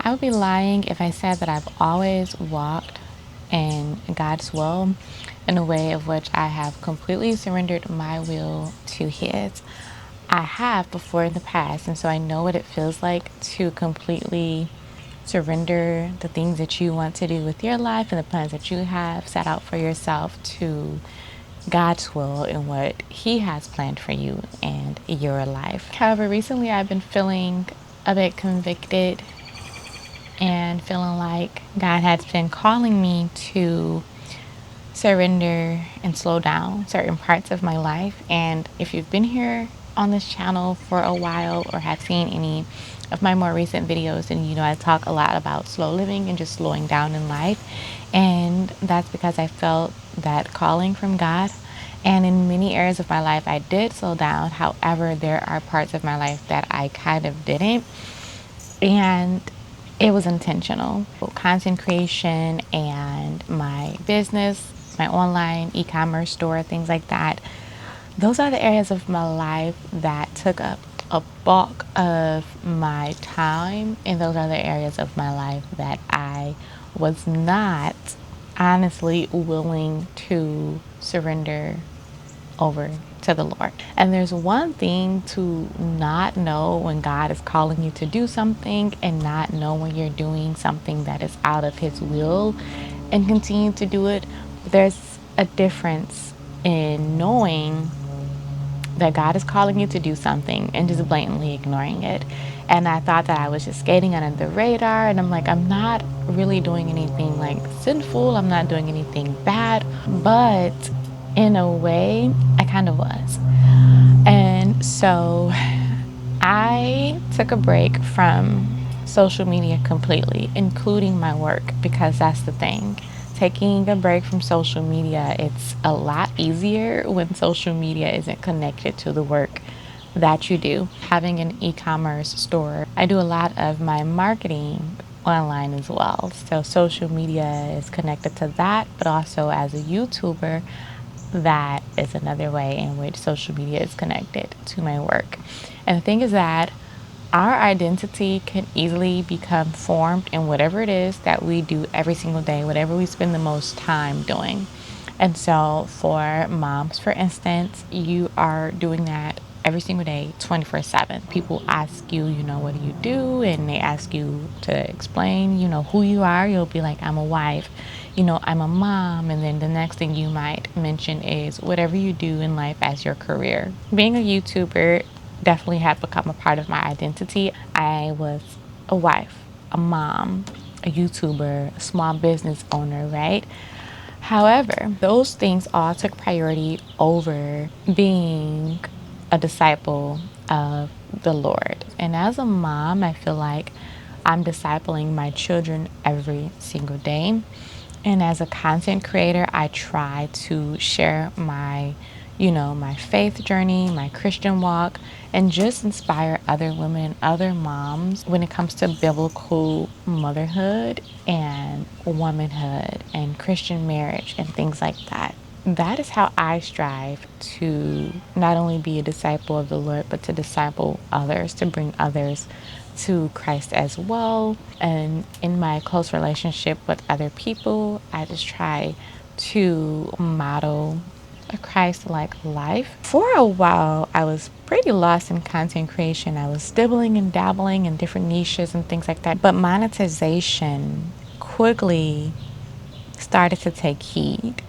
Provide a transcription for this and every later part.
I would be lying if I said that I've always walked in God's will in a way of which I have completely surrendered my will to His. I have before in the past, and so I know what it feels like to completely surrender the things that you want to do with your life and the plans that you have set out for yourself to God's will and what He has planned for you and your life. However, recently I've been feeling a bit convicted and feeling like God has been calling me to surrender and slow down certain parts of my life. And if you've been here on this channel for a while or have seen any of my more recent videos, and you know I talk a lot about slow living and just slowing down in life. And that's because I felt that calling from God. And in many areas of my life, I did slow down. However, there are parts of my life that I kind of didn't. And it was intentional. Content creation and my business, my online e-commerce store, things like that. Those are the areas of my life that took up a bulk of my time. And those are the areas of my life that I was not honestly willing to surrender over to the Lord. And there's one thing to not know when God is calling you to do something and not know when you're doing something that is out of His will and continue to do it. There's a difference in knowing that God is calling you to do something and just blatantly ignoring it. And I thought that I was just skating under the radar, and I'm like, I'm not really doing anything like sinful, I'm not doing anything bad, but in a way I kind of was. And so I took a break from social media completely, including my work, because that's the thing. Taking a break from social media, it's a lot easier when social media isn't connected to the work that you do. Having an e-commerce store, I do a lot of my marketing online as well. So social media is connected to that, but also as a YouTuber, that is another way in which social media is connected to my work. And the thing is that our identity can easily become formed in whatever it is that we do every single day, whatever we spend the most time doing. And so for moms, for instance, you are doing that every single day, 24/7. People ask you, what do you do? And they ask you to explain, who you are. You'll be like, I'm a wife, I'm a mom. And then the next thing you might mention is whatever you do in life as your career. Being a YouTuber definitely had become a part of my identity. I was a wife, a mom, a YouTuber, a small business owner, right? However, those things all took priority over being a disciple of the Lord. And as a mom, I feel like I'm discipling my children every single day. And as a content creator, I try to share my faith journey, my Christian walk, and just inspire other women, other moms when it comes to biblical motherhood and womanhood and Christian marriage and things like that. That is how I strive to not only be a disciple of the Lord, but to disciple others, to bring others to Christ as well. And in my close relationship with other people, I just try to model a Christ-like life. For a while, I was pretty lost in content creation. I was dibbling and dabbling in different niches and things like that. But monetization quickly started to take heed,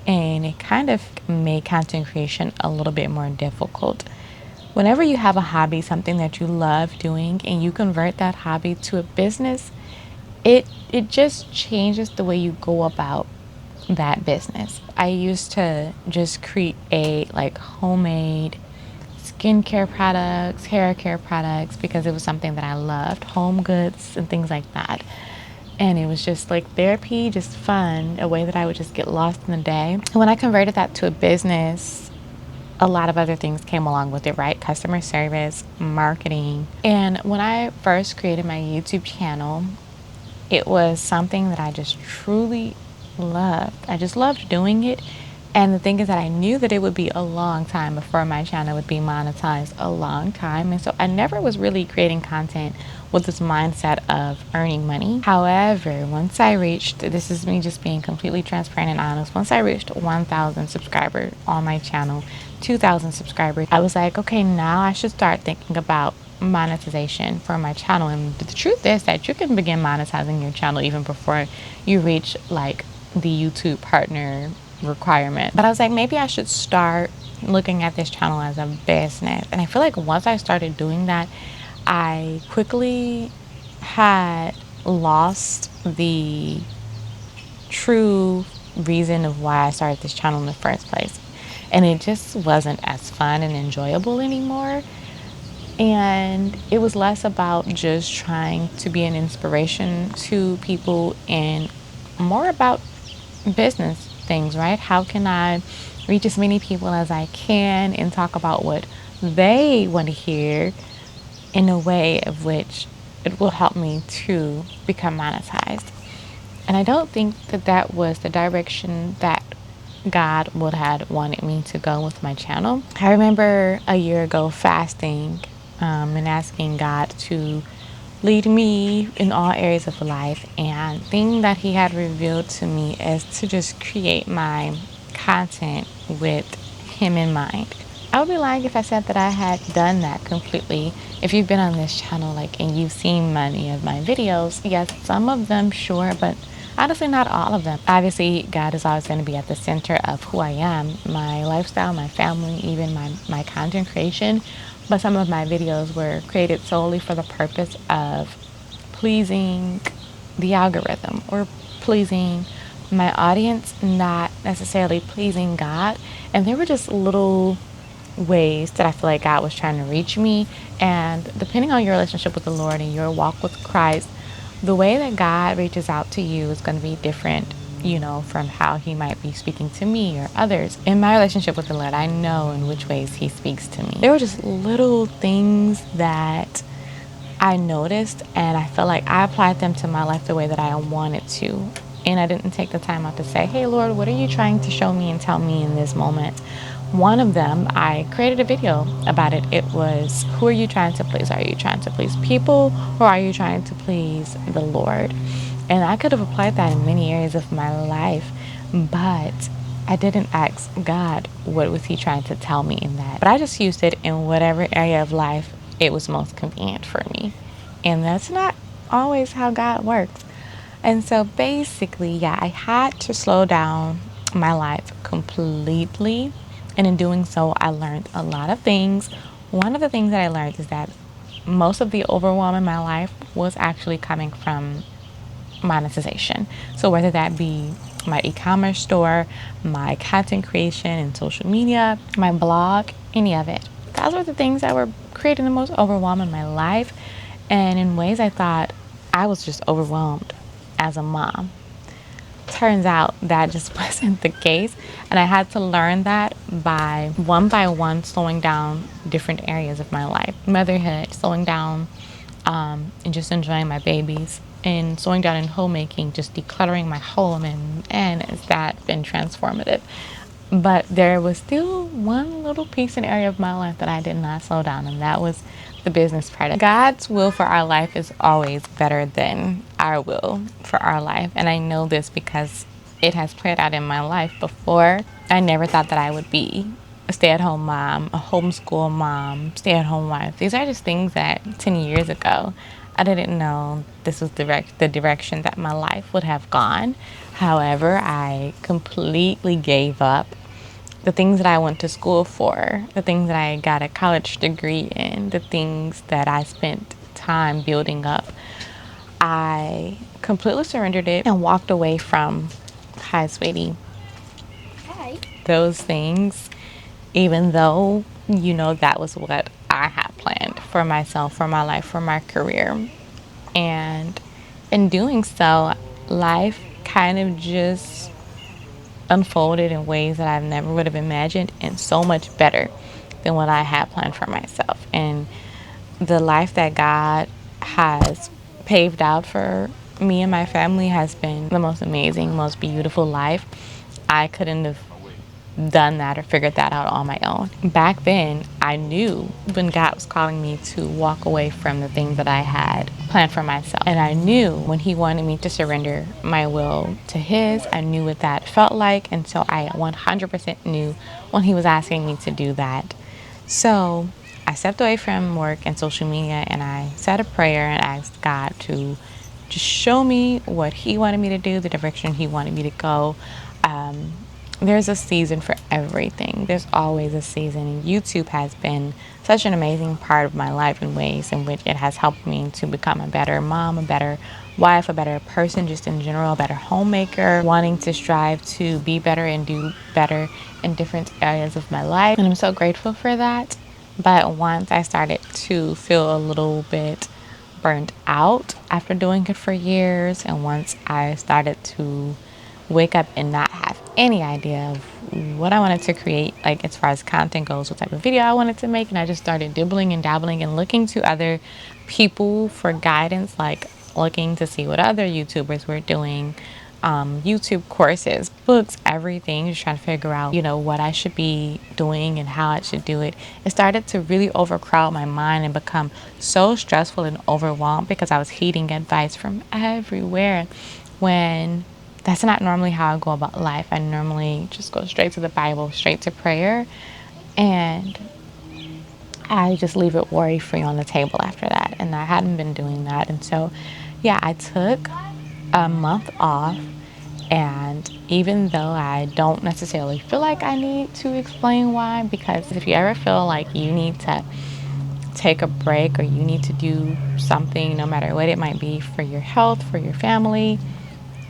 and it kind of made content creation a little bit more difficult. Whenever you have a hobby, something that you love doing, and you convert that hobby to a business, it just changes the way you go about that business. I used to just create like homemade skincare products, hair care products, because it was something that I loved, home goods and things like that. And it was just like therapy, just fun, a way that I would just get lost in the day. And when I converted that to a business, a lot of other things came along with it, right? Customer service, marketing. And when I first created my YouTube channel, it was something that I just truly loved. I just loved doing it And the thing is that I knew that it would be a long time before my channel would be monetized, a long time. And so I never was really creating content with this mindset of earning money. However, once I reached, this is me just being completely transparent and honest, once I reached 1,000 subscribers on my channel, 2,000 subscribers, I was like, okay, now I should start thinking about monetization for my channel. And the truth is that you can begin monetizing your channel even before you reach like the YouTube partner requirement. But I was like, maybe I should start looking at this channel as a business. And I feel like once I started doing that, I quickly had lost the true reason of why I started this channel in the first place. And it just wasn't as fun and enjoyable anymore. And it was less about just trying to be an inspiration to people and more about business things, right? How can I reach as many people as I can and talk about what they want to hear in a way of which it will help me to become monetized. And I don't think that that was the direction that God would have wanted me to go with my channel. I remember a year ago fasting and asking God to lead me in all areas of life. And the thing that he had revealed to me is to just create my content with him in mind. I would be lying if I said that I had done that completely. If you've been on this channel, like, and you've seen many of my videos, yes, some of them, sure, but honestly, not all of them. Obviously, God is always going to be at the center of who I am, my lifestyle, my family, even my content creation. But some of my videos were created solely for the purpose of pleasing the algorithm or pleasing my audience, not necessarily pleasing God. And they were just little ways that I feel like God was trying to reach me. And depending on your relationship with the Lord and your walk with Christ, the way that God reaches out to you is going to be different, you know, from how he might be speaking to me or others. In my relationship with the Lord, I know in which ways he speaks to me. There were just little things that I noticed, and I felt like I applied them to my life the way that I wanted to. And I didn't take the time out to say, hey, Lord, what are you trying to show me and tell me in this moment? One of them, I created a video about it. It was, who are you trying to please? Are you trying to please people, or are you trying to please the Lord? And I could have applied that in many areas of my life, but I didn't ask God what was he trying to tell me in that. But I just used it in whatever area of life it was most convenient for me. And that's not always how God works. And so basically, yeah, I had to slow down my life completely. And in doing so, I learned a lot of things. One of the things that I learned is that most of the overwhelm in my life was actually coming from monetization. So whether that be my e-commerce store, my content creation and social media, my blog, any of it. Those were the things that were creating the most overwhelm in my life. And in ways I thought I was just overwhelmed as a mom. Turns out that just wasn't the case. And I had to learn that by one slowing down different areas of my life. Motherhood, slowing down and just enjoying my babies, and slowing down in homemaking, just decluttering my home, and has that been transformative. But there was still one little piece and area of my life that I did not slow down, and that was the business part of it. God's will for our life is always better than our will for our life. And I know this because it has played out in my life before. I never thought that I would be a stay-at-home mom, a homeschool mom, stay-at-home wife. These are just things that 10 years ago, I didn't know this was the direction that my life would have gone. However, I completely gave up the things that I went to school for, the things that I got a college degree in, the things that I spent time building up. I completely surrendered it and walked away from, hi, sweetie, Hi. those things, even though, you know, that was what I had planned for myself, for my life, for my career. And in doing so, life kind of just unfolded in ways that I never would have imagined, and so much better than what I had planned for myself. And the life that God has paved out for me and my family has been the most amazing, most beautiful life. I couldn't have done that or figured that out on my own. Back then, I knew when God was calling me to walk away from the thing that I had planned for myself. And I knew when He wanted me to surrender my will to His, I knew what that felt like. And so I 100% knew when He was asking me to do that. So I stepped away from work and social media, and I said a prayer and asked God to just show me what He wanted me to do, the direction He wanted me to go. There's a season for everything. There's always a season. And YouTube has been such an amazing part of my life in ways in which it has helped me to become a better mom, a better wife, a better person, just in general, a better homemaker, wanting to strive to be better and do better in different areas of my life. And I'm so grateful for that. But once I started to feel a little bit burnt out after doing it for years, and once I started to wake up and not have any idea of what I wanted to create, like as far as content goes, what type of video I wanted to make, and I just started dibbling and dabbling and looking to other people for guidance, like looking to see what other YouTubers were doing, YouTube courses, books, everything, just trying to figure out, what I should be doing and how I should do it. It started to really overcrowd my mind and become so stressful and overwhelmed because I was heeding advice from everywhere when that's not normally how I go about life. I normally just go straight to the Bible, straight to prayer, and I just leave it worry free on the table after that. And I hadn't been doing that. And so, yeah, I took a month off. And even though I don't necessarily feel like I need to explain why, because if you ever feel like you need to take a break or you need to do something, no matter what it might be, for your health, for your family,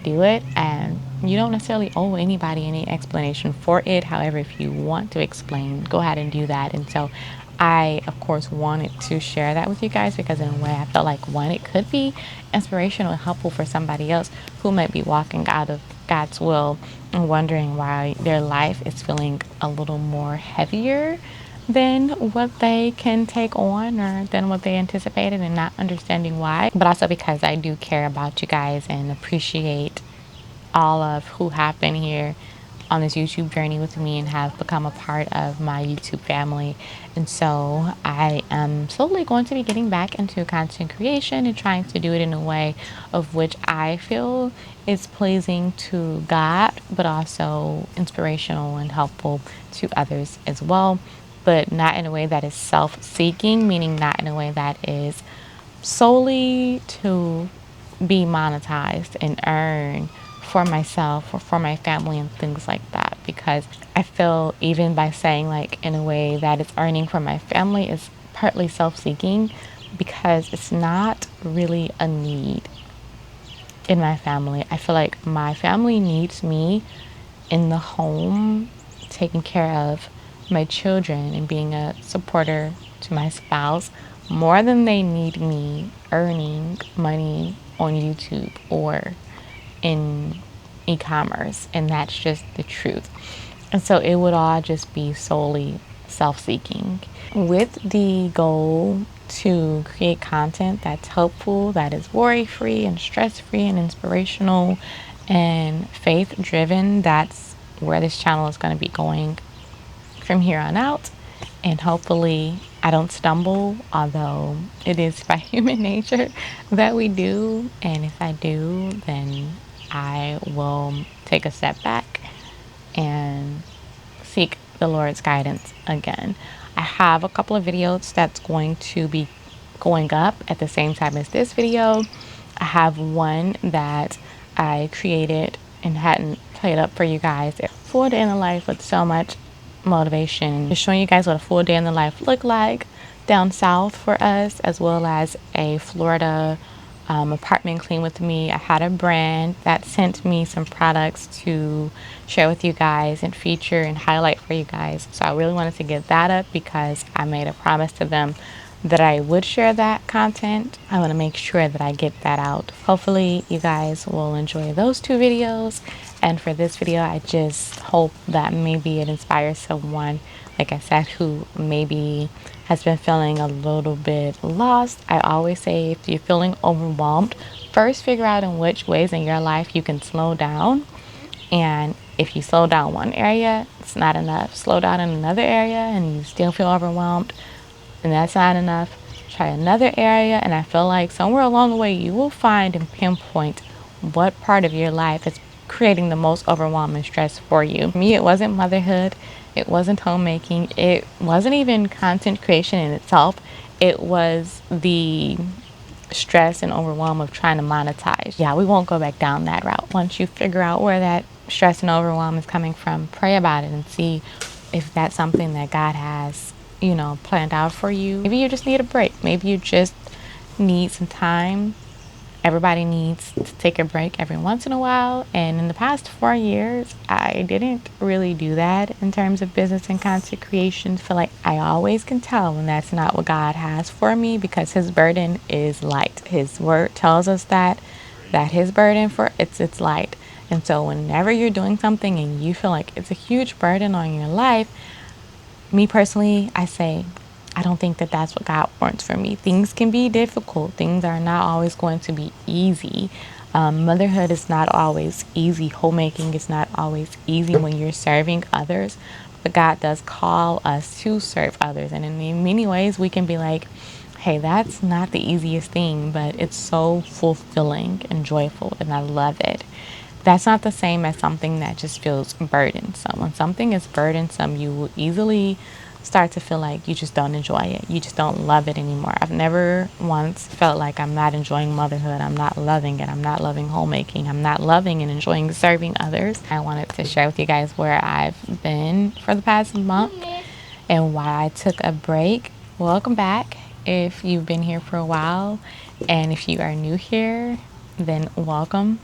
do it. And you don't necessarily owe anybody any explanation for it. However, if you want to explain, go ahead and do that. And so I, of course, wanted to share that with you guys because in a way I felt like, one, it could be inspirational and helpful for somebody else who might be walking out of God's will and wondering why their life is feeling a little more heavier than what they can take on or than what they anticipated, and not understanding why. But also because I do care about you guys and appreciate all of who have been here on this YouTube journey with me and have become a part of my YouTube family. And so I am slowly going to be getting back into content creation and trying to do it in a way of which I feel is pleasing to God, but also inspirational and helpful to others as well. But not in a way that is self-seeking, meaning not in a way that is solely to be monetized and earn for myself or for my family and things like that. Because I feel even by saying like in a way that it's earning for my family is partly self-seeking, because it's not really a need in my family. I feel like my family needs me in the home, taking care of my children and being a supporter to my spouse more than they need me earning money on YouTube or in e-commerce. And that's just the truth. And so it would all just be solely self-seeking, with the goal to create content that's helpful, that is worry-free and stress-free and inspirational and faith-driven. That's where this channel is going to be going from here on out. And hopefully I don't stumble, although it is by human nature that we do. And if I do, then I will take a step back and seek the Lord's guidance again. I have a couple of videos that's going to be going up at the same time as this video. I have one that I created and hadn't played up for you guys. Full day in the life with so much motivation, just showing you guys what a full day in the life look like down south for us, as well as a Florida apartment clean with me. I had a brand that sent me some products to share with you guys and feature and highlight for you guys. So I really wanted to get that up because I made a promise to them that I would share that content. I want to make sure that I get that out. Hopefully you guys will enjoy those two videos. And for this video, I just hope that maybe it inspires someone, like I said, who maybe has been feeling a little bit lost. I always say, if you're feeling overwhelmed, first figure out in which ways in your life you can slow down and If you slow down one area, it's not enough. Slow down in another area and you still feel overwhelmed, and that's not enough. Try another area, and I feel like somewhere along the way you will find and pinpoint what part of your life is creating the most overwhelming stress for you. For me, it wasn't motherhood, it wasn't homemaking, it wasn't even content creation in itself. It was the stress and overwhelm of trying to monetize. Yeah, we won't go back down that route. Once you figure out where that stress and overwhelm is coming from, pray about it and see if that's something that God has, planned out for you. Maybe you just need a break. Maybe you just need some time. Everybody needs to take a break every once in a while. And in the past 4 years, I didn't really do that in terms of business and content creation. I feel like I always can tell when that's not what God has for me, because his burden is light. His word tells us that his burden for it's light. And so whenever you're doing something and you feel like it's a huge burden on your life, me personally, I say, I don't think that that's what God wants for me. Things can be difficult. Things are not always going to be easy. Motherhood is not always easy. Homemaking is not always easy when you're serving others. But God does call us to serve others. And in many ways, we can be like, hey, that's not the easiest thing, but it's so fulfilling and joyful, and I love it. That's not the same as something that just feels burdensome. When something is burdensome, you will easily start to feel like you just don't enjoy it. You just don't love it anymore. I've never once felt like I'm not enjoying motherhood. I'm not loving it. I'm not loving homemaking. I'm not loving and enjoying serving others. I wanted to share with you guys where I've been for the past month and why I took a break. Welcome back if you've been here for a while. And if you are new here, then welcome.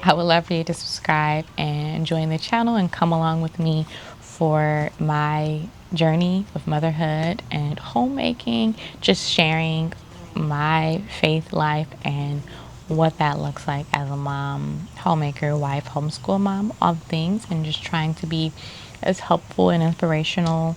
I would love for you to subscribe and join the channel and come along with me for my journey of motherhood and homemaking, just sharing my faith life and what that looks like as a mom, homemaker, wife, homeschool mom, all the things, and just trying to be as helpful and inspirational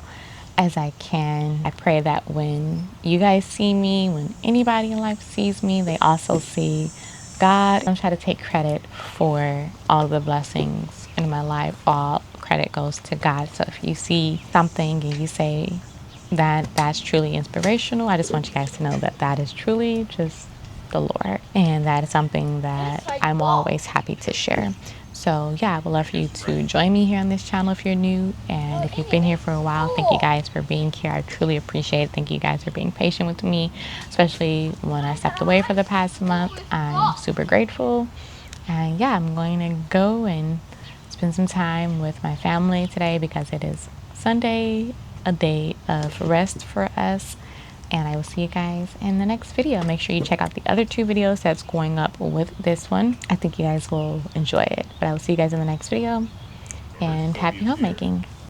as I can. I pray that when you guys see me, when anybody in life sees me, they also see God. Don't try to take credit for all the blessings in my life. All credit goes to God. So if you see something and you say that that's truly inspirational, I just want you guys to know that that is truly just the Lord. And that is something that I'm always happy to share. So yeah, I would love for you to join me here on this channel if you're new. And if you've been here for a while, thank you guys for being here. I truly appreciate it. Thank you guys for being patient with me, especially when I stepped away for the past month. I'm super grateful. And yeah, I'm going to go and spend some time with my family today because it is Sunday, a day of rest for us. And I will see you guys in the next video. Make sure you check out the other 2 videos that's going up with this one. I think you guys will enjoy it. But I will see you guys in the next video. And happy homemaking.